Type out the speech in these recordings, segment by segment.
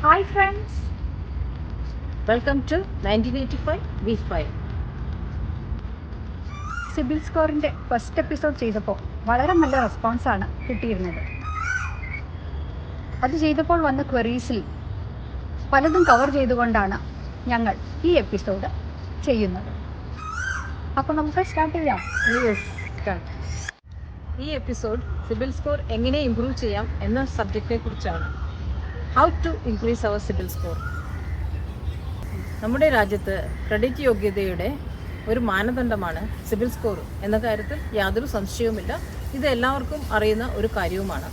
Hi friends, welcome to 1985 V5. CIBIL സ്കോറിൻ്റെ first episode ചെയ്തപ്പോൾ വളരെ നല്ല റെസ്പോൺസാണ് കിട്ടിയിരുന്നത്. അത് ചെയ്തപ്പോൾ വന്ന ക്വറീസിൽ പലതും കവർ ചെയ്തുകൊണ്ടാണ് ഞങ്ങൾ ഈ എപ്പിസോഡ് ചെയ്യുന്നത്. അപ്പോൾ നമുക്ക് സ്റ്റാർട്ട് ചെയ്യാം. ഈ എപ്പിസോഡ് സിബിൽ സ്കോർ എങ്ങനെ ഇംപ്രൂവ് ചെയ്യാം എന്ന സബ്ജക്റ്റിനെ കുറിച്ചാണ്. How to increase our CIBIL score. നമ്മുടെ രാജ്യത്ത് ക്രെഡിറ്റ് യോഗ്യതയുടെ ഒരു മാനദണ്ഡമാണ് സിബിൽ സ്കോർ എന്ന കാര്യത്തിൽ യാതൊരു സംശയവുമില്ല. ഇത് എല്ലാവർക്കും അറിയുന്ന ഒരു കാര്യവുമാണ്.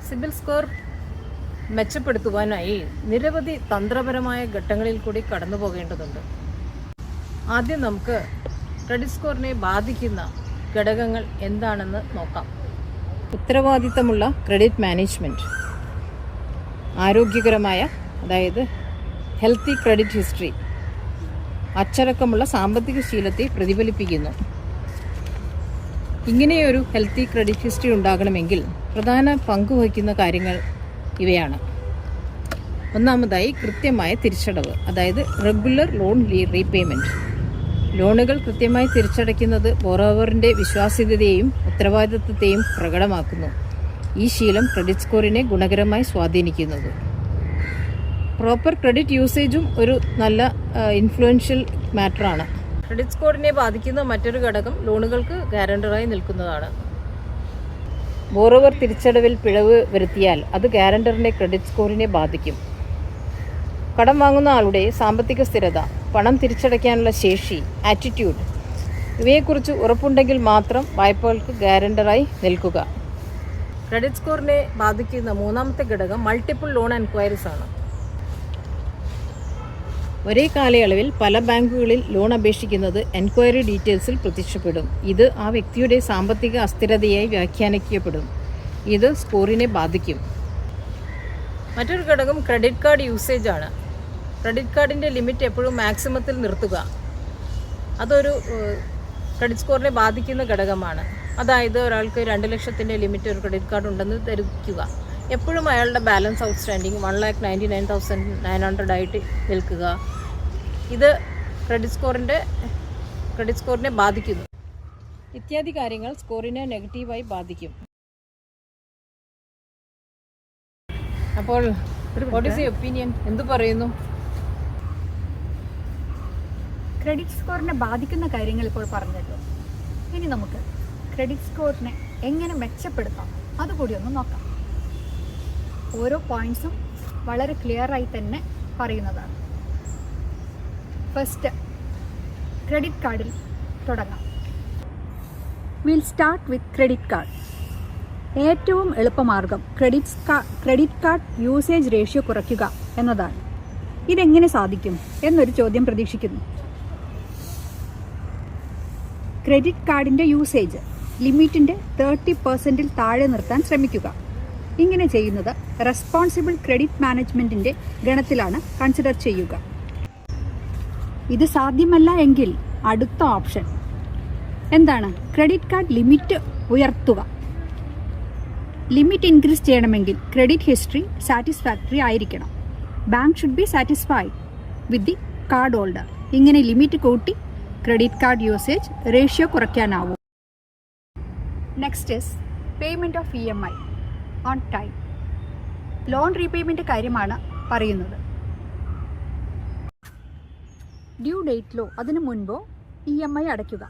സിബിൽ സ്കോർ മെച്ചപ്പെടുത്തുവാനായി നിരവധി തന്ത്രപരമായ ഘട്ടങ്ങളിൽ കൂടി കടന്നു പോകേണ്ടതുണ്ട്. ആദ്യം നമുക്ക് ക്രെഡിറ്റ് സ്കോറിനെ ബാധിക്കുന്ന ഘടകങ്ങൾ എന്താണെന്ന് നോക്കാം. ഉത്തരവാദിത്തമുള്ള ക്രെഡിറ്റ് മാനേജ്മെൻറ്റ്, ആരോഗ്യകരമായ അതായത് ഹെൽത്തി ക്രെഡിറ്റ് ഹിസ്റ്ററി, അച്ചടക്കമുള്ള സാമ്പത്തിക ശീലത്തെ പ്രതിഫലിപ്പിക്കുന്നു. ഇങ്ങനെയൊരു ഹെൽത്തി ക്രെഡിറ്റ് ഹിസ്റ്ററി ഉണ്ടാകണമെങ്കിൽ പ്രധാന പങ്ക് വഹിക്കുന്ന കാര്യങ്ങൾ ഇവയാണ്. ഒന്നാമതായി കൃത്യമായ തിരിച്ചടവ്, അതായത് റെഗുലർ ലോൺ റീപേയ്മെൻറ്റ്. ലോണുകൾ കൃത്യമായി തിരിച്ചടയ്ക്കുന്നത് ബോറോവറിൻ്റെ വിശ്വാസ്യതയെയും ഉത്തരവാദിത്വത്തെയും പ്രകടമാക്കുന്നു. ഈ ശീലം ക്രെഡിറ്റ് സ്കോറിനെ ഗുണകരമായി സ്വാധീനിക്കുന്നത്. പ്രോപ്പർ ക്രെഡിറ്റ് യൂസേജും ഒരു നല്ല ഇൻഫ്ലുവൻഷ്യൽ മാറ്ററാണ്. ക്രെഡിറ്റ് സ്കോറിനെ ബാധിക്കുന്ന മറ്റൊരു ഘടകം ലോണുകൾക്ക് ഗ്യാരണ്ടറായി നിൽക്കുന്നതാണ്. ബോറോവർ തിരിച്ചടവിൽ പിഴവ് വരുത്തിയാൽ അത് ഗ്യാരണ്ടറിൻ്റെ ക്രെഡിറ്റ് സ്കോറിനെ ബാധിക്കും. കടം വാങ്ങുന്ന ആളുടെ സാമ്പത്തിക സ്ഥിരത, പണം തിരിച്ചടയ്ക്കാനുള്ള ശേഷി, ആറ്റിറ്റ്യൂഡ് ഇവയെക്കുറിച്ച് ഉറപ്പുണ്ടെങ്കിൽ മാത്രം വായ്പകൾക്ക് ഗ്യാരണ്ടറായി നിൽക്കുക. ക്രെഡിറ്റ് സ്കോറിനെ ബാധിക്കുന്ന മൂന്നാമത്തെ ഘടകം മൾട്ടിപ്പിൾ ലോൺ എൻക്വയറീസ് ആണ്. ഒരേ കാലയളവിൽ പല ബാങ്കുകളിൽ ലോൺ അപേക്ഷിക്കുന്നത് എൻക്വയറി ഡീറ്റെയിൽസിൽ പ്രത്യക്ഷപ്പെടും. ഇത് ആ വ്യക്തിയുടെ സാമ്പത്തിക അസ്ഥിരതയായി വ്യാഖ്യാനിക്കപ്പെടും. ഇത് സ്കോറിനെ ബാധിക്കും. മറ്റൊരു ഘടകം ക്രെഡിറ്റ് കാർഡ് യൂസേജ് ആണ്. ക്രെഡിറ്റ് കാർഡിൻ്റെ ലിമിറ്റ് എപ്പോഴും മാക്സിമത്തിൽ നിർത്തുക. അതൊരു ക്രെഡിറ്റ് സ്കോറിനെ ബാധിക്കുന്ന ഘടകമാണ്. അതായത് ഒരാൾക്ക് 2 ലക്ഷത്തിൻ്റെ ലിമിറ്റ് ഒരു ക്രെഡിറ്റ് കാർഡ് ഉണ്ടെന്ന് ധരിക്കുക. എപ്പോഴും അയാളുടെ ബാലൻസ് ഔട്ട്സ്റ്റാൻഡിങ് 1,99,900 ആയിട്ട് നിൽക്കുക. ഇത് ക്രെഡിറ്റ് സ്കോറിനെ ബാധിക്കുന്നു. ഇത്യാദി കാര്യങ്ങൾ സ്കോറിനെ നെഗറ്റീവായി ബാധിക്കും. അപ്പോൾ വാട്ട് ഈസ് യുവർ ഒപ്പീനിയൻ? എന്തു പറയുന്നു? ക്രെഡിറ്റ് സ്കോറിനെ ബാധിക്കുന്ന കാര്യങ്ങൾ ഇപ്പോൾ പറഞ്ഞല്ലോ. ഇനി നമുക്ക് ക്രെഡിറ്റ് സ്കോറിനെ എങ്ങനെ മെച്ചപ്പെടുത്താം അതുകൂടി ഒന്ന് നോക്കാം. ഓരോ പോയിൻറ്റ്സും വളരെ ക്ലിയറായി തന്നെ പറയുന്നതാണ്. ഫസ്റ്റ്, ക്രെഡിറ്റ് കാർഡിൽ തുടങ്ങാം. Will start with credit card. ഏറ്റവും എളുപ്പമാർഗം ക്രെഡിറ്റ് കാർഡ് യൂസേജ് റേഷ്യോ കുറയ്ക്കുക എന്നതാണ്. ഇതെങ്ങനെ സാധിക്കും എന്നൊരു ചോദ്യം പ്രതീക്ഷിക്കുന്നു. ക്രെഡിറ്റ് കാർഡിൻ്റെ യൂസേജ് ലിമിറ്റിൻ്റെ 30% താഴെ നിർത്താൻ ശ്രമിക്കുക. ഇങ്ങനെ ചെയ്യുന്നത് റെസ്പോൺസിബിൾ ക്രെഡിറ്റ് മാനേജ്മെൻറ്റിൻ്റെ ഗണത്തിലാണ് കൺസിഡർ ചെയ്യുക. ഇത് സാധ്യമല്ല എങ്കിൽ അടുത്ത ഓപ്ഷൻ എന്താണ്? ക്രെഡിറ്റ് കാർഡ് ലിമിറ്റ് ഉയർത്തുക. ലിമിറ്റ് ഇൻക്രീസ് ചെയ്യണമെങ്കിൽ ക്രെഡിറ്റ് ഹിസ്റ്ററി സാറ്റിസ്ഫാക്ടറി ആയിരിക്കണം. Bank should be satisfied with the card holder. ഇങ്ങനെ ലിമിറ്റ് കൂട്ടി ക്രെഡിറ്റ് കാർഡ് യൂസേജ് റേഷ്യോ കുറയ്ക്കാനാവും. Next is payment of EMI on time. Loan repayment കാര്യമാണ് പറയുന്നത്. Due ഡേറ്റിലോ അതിനു മുൻപോ EMI അടയ്ക്കുക.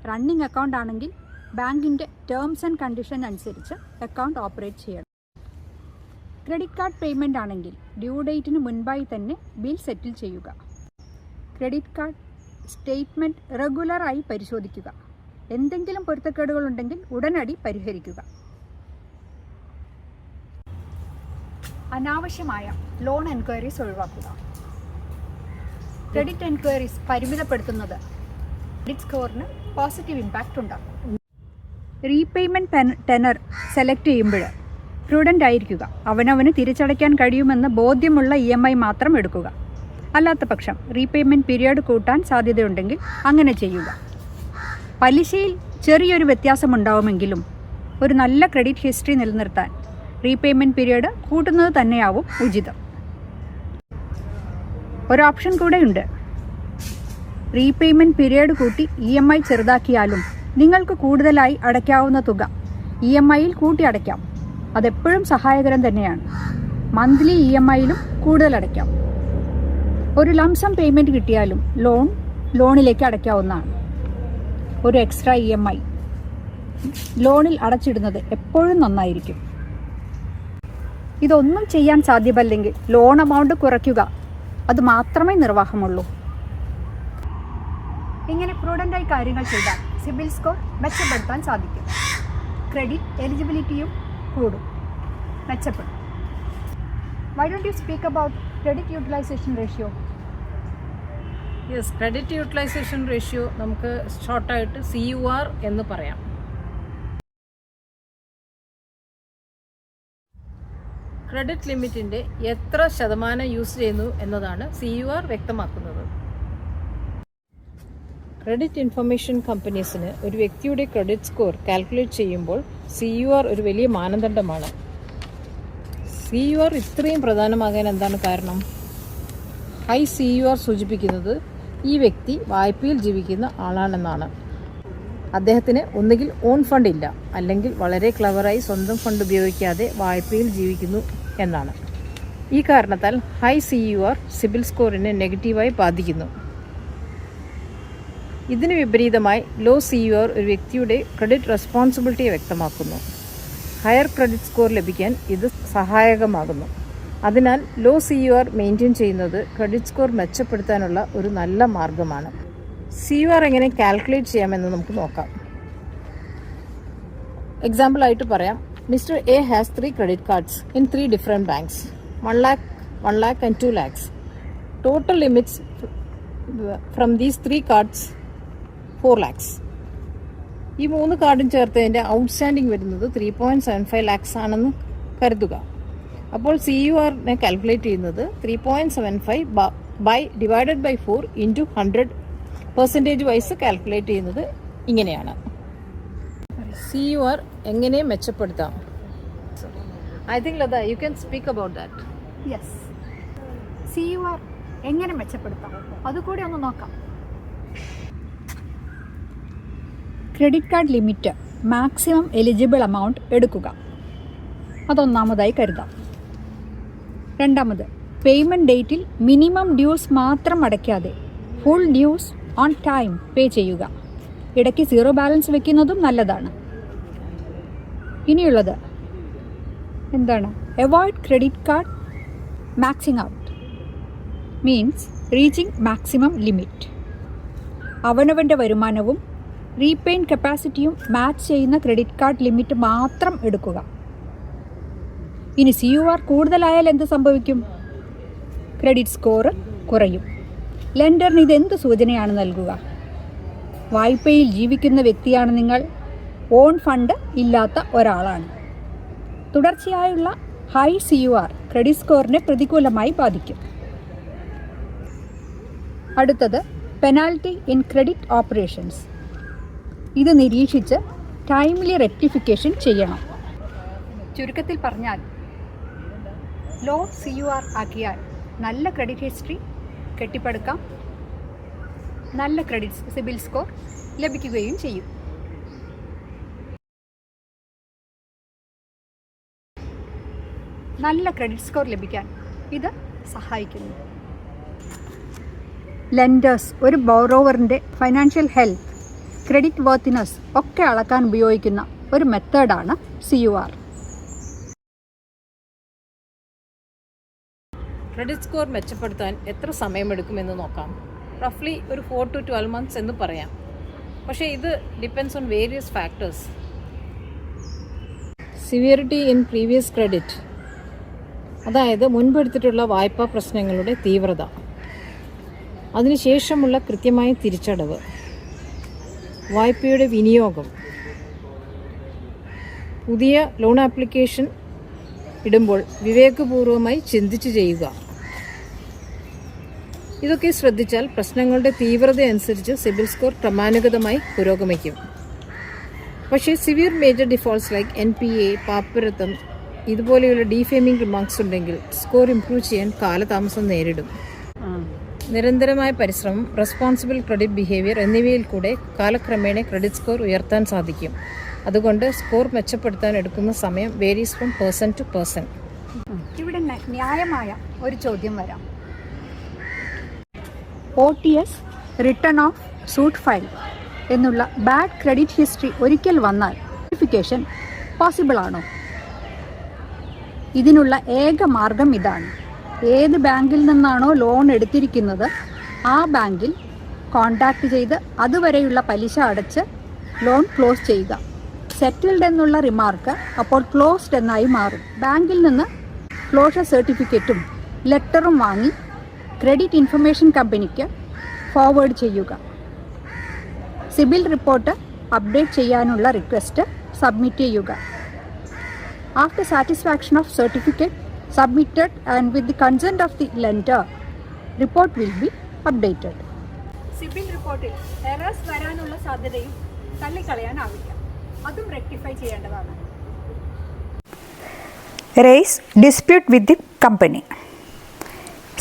റണ്ണിങ് അക്കൗണ്ട് ആണെങ്കിൽ ബാങ്കിൻ്റെ ടേംസ് ആൻഡ് കണ്ടീഷൻ അനുസരിച്ച് അക്കൗണ്ട് ഓപ്പറേറ്റ് ചെയ്യണം. ക്രെഡിറ്റ് കാർഡ് പേയ്മെൻ്റ് ആണെങ്കിൽ ഡ്യൂ ഡേറ്റിന് മുൻപായി തന്നെ ബിൽ സെറ്റിൽ ചെയ്യുക. ക്രെഡിറ്റ് കാർഡ് സ്റ്റേറ്റ്മെൻറ്റ് റെഗുലറായി പരിശോധിക്കുക. എന്തെങ്കിലും പൊരുത്തക്കേടുകളുണ്ടെങ്കിൽ ഉടനടി പരിഹരിക്കുക. അനാവശ്യമായ ലോൺ എൻക്വയറീസ് ഒഴിവാക്കുക. ക്രെഡിറ്റ് എൻക്വയറീസ് പരിമിതപ്പെടുത്തുന്നത് ക്രെഡിറ്റ് സ്കോറിന് പോസിറ്റീവ് ഇമ്പാക്റ്റ് ഉണ്ടാക്കും. റീപേയ്മെൻറ്റ് ടെനർ സെലക്ട് ചെയ്യുമ്പോൾ പ്രൂഡൻ്റ് ആയിരിക്കുക. അവനവന് തിരിച്ചടയ്ക്കാൻ കഴിയുമെന്ന് ബോധ്യമുള്ള EMI മാത്രം എടുക്കുക. അല്ലാത്ത പക്ഷം റീപേയ്മെൻറ്റ് പീരിയഡ് കൂട്ടാൻ സാധ്യതയുണ്ടെങ്കിൽ അങ്ങനെ ചെയ്യുക. പലിശയിൽ ചെറിയൊരു വ്യത്യാസമുണ്ടാവുമെങ്കിലും ഒരു നല്ല ക്രെഡിറ്റ് ഹിസ്റ്ററി നിലനിർത്താൻ റീപേയ്മെൻറ്റ് പീരീഡ് കൂട്ടുന്നത് തന്നെയാവും ഉചിതം. ഒരു ഓപ്ഷൻ കൂടെയുണ്ട്. റീപേയ്മെൻറ്റ് പീരീഡ് കൂട്ടി EMI ചെറുതാക്കിയാലും നിങ്ങൾക്ക് കൂടുതലായി അടയ്ക്കാവുന്ന തുക EMIയിൽ കൂട്ടി അടയ്ക്കാം. അതെപ്പോഴും സഹായകരം തന്നെയാണ്. മന്ത്ലി EMIയിലും കൂടുതൽ അടയ്ക്കാം. ഒരു ലംസം പേയ്മെൻറ്റ് കിട്ടിയാലും ലോണിലേക്ക് അടയ്ക്കാവുന്നതാണ്. ഒരു എക്സ്ട്രാ EMI ലോണിൽ അടച്ചിടുന്നത് എപ്പോഴും നന്നായിരിക്കും. ഇതൊന്നും ചെയ്യാൻ സാധ്യമല്ലെങ്കിൽ ലോൺ എമൗണ്ട് കുറയ്ക്കുക, അത് മാത്രമേ നിർവാഹമുള്ളൂ. ഇങ്ങനെ പ്രൂഡൻ്റായി കാര്യങ്ങൾ ചെയ്താൽ സിബിൽ സ്കോർ മെച്ചപ്പെടുത്താൻ സാധിക്കും. ക്രെഡിറ്റ് എലിജിബിലിറ്റിയും കൂടും, മെച്ചപ്പെടും. Why don't you speak about credit utilization ratio? Yes, credit utilization ratio നമുക്ക് ഷോർട്ടായിട്ട് CUR എന്ന് പറയാം. ക്രെഡിറ്റ് ലിമിറ്റിൻ്റെ എത്ര ശതമാനം യൂസ് ചെയ്യുന്നു എന്നതാണ് CUR വ്യക്തമാക്കുന്നത്. ക്രെഡിറ്റ് ഇൻഫർമേഷൻ കമ്പനീസിന് ഒരു വ്യക്തിയുടെ ക്രെഡിറ്റ് സ്കോർ കാൽക്കുലേറ്റ് ചെയ്യുമ്പോൾ CUR ഒരു വലിയ മാനദണ്ഡമാണ്. CUR ഇത്രയും പ്രധാനമാകാൻ എന്താണ് കാരണം? ഹൈ CUR സൂചിപ്പിക്കുന്നത് ഈ വ്യക്തി വായ്പയിൽ ജീവിക്കുന്ന ആളാണെന്നാണ്. അദ്ദേഹത്തിന് ഒന്നുകിൽ ഓൺ ഫണ്ട് ഇല്ല, അല്ലെങ്കിൽ വളരെ ക്ലവറായി സ്വന്തം ഫണ്ട് ഉപയോഗിക്കാതെ വായ്പയിൽ ജീവിക്കുന്നു എന്നാണ്. ഈ കാരണത്താൽ ഹൈ CUR സിബിൽ സ്കോറിനെ നെഗറ്റീവായി ബാധിക്കുന്നു. ഇതിന് വിപരീതമായി ലോ CUR ഒരു വ്യക്തിയുടെ ക്രെഡിറ്റ് റെസ്പോൺസിബിലിറ്റിയെ വ്യക്തമാക്കുന്നു. ഹയർ ക്രെഡിറ്റ് സ്കോർ ലഭിക്കാൻ ഇത് സഹായകമാകുന്നു. അതിനാൽ ലോ CUR മെയിൻറ്റെയിൻ ചെയ്യുന്നത് ക്രെഡിറ്റ് സ്കോർ മെച്ചപ്പെടുത്താനുള്ള ഒരു നല്ല മാർഗമാണ്. CUR എങ്ങനെ കാൽക്കുലേറ്റ് ചെയ്യാമെന്ന് നമുക്ക് നോക്കാം. എക്സാമ്പിളായിട്ട് പറയാം, mister A has 3 credit cards in 3 different banks, 1 lakh, 1 lakh and 2 lakhs. Total limits from these 3 cards 4 lakhs. ഈ 3 കാർഡും ചേർത്തതിൻ്റെ ഔട്ട്സ്റ്റാൻഡിങ് വരുന്നത് 3.75 lakhs ആണെന്ന് കരുതുക. അപ്പോൾ CURനെ കാൽക്കുലേറ്റ് ചെയ്യുന്നത് 3.75 divided by 4 into 100% wise calculate ചെയ്യുന്നത് ഇങ്ങനെയാണ്. CUR എങ്ങനെ മെച്ചപ്പെടുത്താം? I think Latha, you can speak about that. Yes, CUR എങ്ങനെ മെച്ചപ്പെടുത്താം അതുകൂടി ഒന്ന് നോക്കാം. Credit card limit maximum eligible amount എടുക്കുക, അതൊന്നാമതായി കരുതാം. രണ്ടാമത്, പേയ്മെൻറ്റ് ഡേറ്റിൽ മിനിമം ഡ്യൂസ് മാത്രം അടയ്ക്കാതെ full dues on time pay ചെയ്യുക. ഇടയ്ക്ക് 0 ബാലൻസ് വെക്കുന്നതും നല്ലതാണ്. ഇനിയുള്ളത് എന്താണ്? Avoid credit card maxing out, means reaching maximum limit. അവനവൻ്റെ വരുമാനവും റീപേയ്മെൻറ്റ് കപ്പാസിറ്റിയും മാച്ച് ചെയ്യുന്ന ക്രെഡിറ്റ് കാർഡ് ലിമിറ്റ് മാത്രം എടുക്കുക. ഇനി CUR കൂടുതലായാൽ എന്ത് സംഭവിക്കും? ക്രെഡിറ്റ് സ്കോർ കുറയും. ലെൻഡറിന് ഇതെന്ത് സൂചനയാണ് നൽകുക? വായ്പയിൽ ജീവിക്കുന്ന വ്യക്തിയാണ് നിങ്ങൾ, ഓൺ ഫണ്ട് ഇല്ലാത്ത ഒരാളാണ്. തുടർച്ചയായുള്ള ഹൈ CUR ക്രെഡിറ്റ് സ്കോറിനെ പ്രതികൂലമായി ബാധിക്കും. അടുത്തത്, പെനാൽറ്റി ഇൻ ക്രെഡിറ്റ് ഓപ്പറേഷൻസ്. ഇത് നിരീക്ഷിച്ച് ടൈംലി റെക്ടിഫിക്കേഷൻ ചെയ്യണം. ചുരുക്കത്തിൽ പറഞ്ഞാൽ, ലോ CUR ആക്കിയാൽ നല്ല ക്രെഡിറ്റ് ഹിസ്റ്ററി കെട്ടിപ്പടുക്കാം, നല്ല ക്രെഡിറ്റ് സിബിൽ സ്കോർ ലഭിക്കുകയും ചെയ്യും. നല്ല ക്രെഡിറ്റ് സ്കോർ ലഭിക്കാൻ ഇത് സഹായിക്കുന്നു. ലെൻഡേഴ്സ് ഒരു ബോറോവറിൻ്റെ ഫൈനാൻഷ്യൽ ഹെൽത്ത്, ക്രെഡിറ്റ് വർത്തിനെസ് ഒക്കെ അളക്കാൻ ഉപയോഗിക്കുന്ന ഒരു മെത്തേഡാണ് CUR. ക്രെഡിറ്റ് സ്കോർ മെച്ചപ്പെടുത്താൻ എത്ര സമയമെടുക്കുമെന്ന് നോക്കാം. റഫ്ലി ഒരു 4 to 12 months എന്ന് പറയാം. പക്ഷേ ഇത് depends on various factors. Severity in previous credit, അതായത് മുൻപെടുത്തിട്ടുള്ള വായ്പാ പ്രശ്നങ്ങളുടെ തീവ്രത, അതിനുശേഷമുള്ള കൃത്യമായ തിരിച്ചടവ്, വായ്പയുടെ വിനിയോഗം, പുതിയ ലോൺ ആപ്ലിക്കേഷൻ ഇടുമ്പോൾ വിവേകപൂർവമായി ചിന്തിച്ച് ചെയ്യുക. ഇതൊക്കെ ശ്രദ്ധിച്ചാൽ പ്രശ്നങ്ങളുടെ തീവ്രത അനുസരിച്ച് സിബിൽ സ്കോർ ക്രമാനുഗതമായി പുരോഗമിക്കും. പക്ഷേ severe major defaults like NPA, പാപ്പരത്തം, ഇതുപോലെയുള്ള ഡീഫെയിമിംഗ് റിമാർക്സ് ഉണ്ടെങ്കിൽ സ്കോർ ഇംപ്രൂവ് ചെയ്യാൻ കാലതാമസം നേരിടും. നിരന്തരമായ പരിശ്രമം, റെസ്പോൺസിബിൾ ക്രെഡിറ്റ് ബിഹേവിയർ എന്നിവയിൽ കൂടെ കാലക്രമേണ ക്രെഡിറ്റ് സ്കോർ ഉയർത്താൻ സാധിക്കും. അതുകൊണ്ട് സ്കോർ മെച്ചപ്പെടുത്താൻ എടുക്കുന്ന സമയം varies from person to person. ഇവിടെ ന്യായമായ ഒരു ചോദ്യം വരാം. OTS return of suit file എന്നുള്ള ബാഡ് ക്രെഡിറ്റ് ഹിസ്റ്ററി ഒരിക്കൽ വന്നാൽ വെരിഫിക്കേഷൻ പോസിബിൾ ആണോ? ഇതിനുള്ള ഏക മാർഗം ഇതാണ്. ഏത് ബാങ്കിൽ നിന്നാണോ ലോൺ എടുത്തിരിക്കുന്നത് ആ ബാങ്കിൽ കോൺടാക്റ്റ് ചെയ്ത് അതുവരെയുള്ള പലിശ അടച്ച് ലോൺ ക്ലോസ് ചെയ്യുക. സെറ്റിൽഡ് എന്നുള്ള റിമാർക്ക് അപ്പോൾ ക്ലോസ്ഡ് എന്നായി മാറും. ബാങ്കിൽ നിന്ന് ക്ലോഷർ സർട്ടിഫിക്കറ്റും ലെറ്ററും വാങ്ങി ക്രെഡിറ്റ് ഇൻഫർമേഷൻ കമ്പനിക്ക് ഫോർവേഡ് ചെയ്യുക. സിബിൽ റിപ്പോർട്ട് അപ്ഡേറ്റ് ചെയ്യാനുള്ള റിക്വസ്റ്റ് സബ്മിറ്റ് ചെയ്യുക. After satisfaction of certificate submitted and with the consent of the lender, report will be updated. CIBIL റിപ്പോർട്ടിൽ എറേഴ്സ് വരാനുള്ള സാധ്യതയും തള്ളിക്കളയാനാവില്ല. അതും റെക്ടിഫൈ ചെയ്യേണ്ടതാണ്. Raise dispute with the company.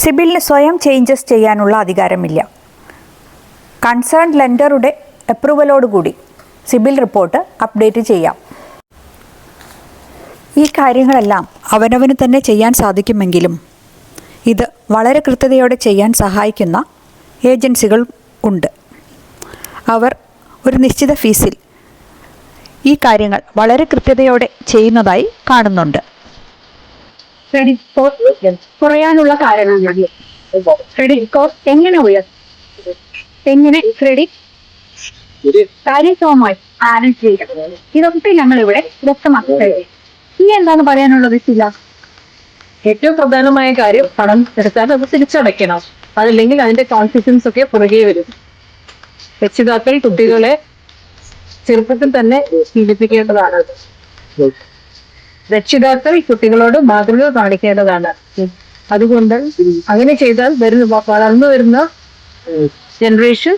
സിബിലിന് സ്വയം ചേഞ്ചസ് ചെയ്യാനുള്ള അധികാരമില്ല. കൺസേൺ ലെൻഡറുടെ അപ്രൂവലോടുകൂടി സിബിൽ റിപ്പോർട്ട് അപ്ഡേറ്റ് ചെയ്യാം. ഈ കാര്യങ്ങളെല്ലാം അവനവന് തന്നെ ചെയ്യാൻ സാധിക്കുമെങ്കിലും ഇത് വളരെ കൃത്യതയോടെ ചെയ്യാൻ സഹായിക്കുന്ന ഏജൻസികൾ ഉണ്ട്. അവർ ഒരു നിശ്ചിത ഫീസിൽ ഈ കാര്യങ്ങൾ വളരെ കൃത്യതയോടെ ചെയ്യുന്നതായി കാണുന്നുണ്ട്. ക്രെഡിറ്റ് സ്കോർ കുറയാനുള്ള കാരണങ്ങൾ. ക്രെഡിറ്റ് സ്കോർ എങ്ങനെ ഉയർത്തും? എങ്ങനെ ക്രെഡിറ്റ് കാര്യക്ഷമമായി മാനേജ് ചെയ്യുക? ഇതൊക്കെ ഞങ്ങളിവിടെ വ്യക്തമാക്കി കഴിഞ്ഞു. ഇനി എന്താണ് പറയാനുള്ളത് ശില? ഏറ്റവും പ്രധാനമായ കാര്യം പണം എടുത്താൽ അത് തിരിച്ചടയ്ക്കണം. അതല്ലെങ്കിൽ അതിന്റെ കോൺസിക്വൻസ് ഒക്കെ പുറകെ വരും. രക്ഷിതാക്കൾ കുട്ടികളെ ചെറുപ്പത്തിൽ തന്നെ ശീലിപ്പിക്കേണ്ടതാണ്. രക്ഷിതാക്കൾ കുട്ടികളോട് മാതൃക കാണിക്കേണ്ടതാണ്. അതുകൊണ്ട് അങ്ങനെ ചെയ്താൽ വളർന്നു വരുന്ന ജനറേഷൻ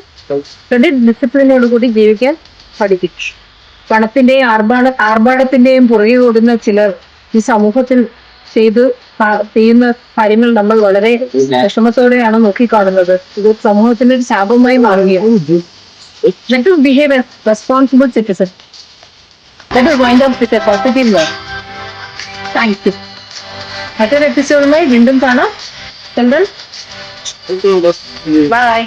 ക്രെഡിറ്റ് ഡിസിപ്ലിനോടുകൂടി ജീവിക്കാൻ പഠിക്കും. പണത്തിന്റെയും ആർഭാടത്തിന്റെയും പുറകെ ഓടുന്ന ചിലർ ഈ സമൂഹത്തിൽ ചെയ്യുന്ന കാര്യങ്ങൾ നമ്മൾ വളരെ വിഷമത്തോടെയാണ് നോക്കിക്കാണുന്നത്. ഇത് സമൂഹത്തിന്റെ ഒരു ശാപമായി മാറുകയാണ്. Let us behave as responsible citizens. Let us wind up with a positive note. Thank you. മറ്റൊരു എപ്പിസോഡുമായി വീണ്ടും കാണാം. Bye.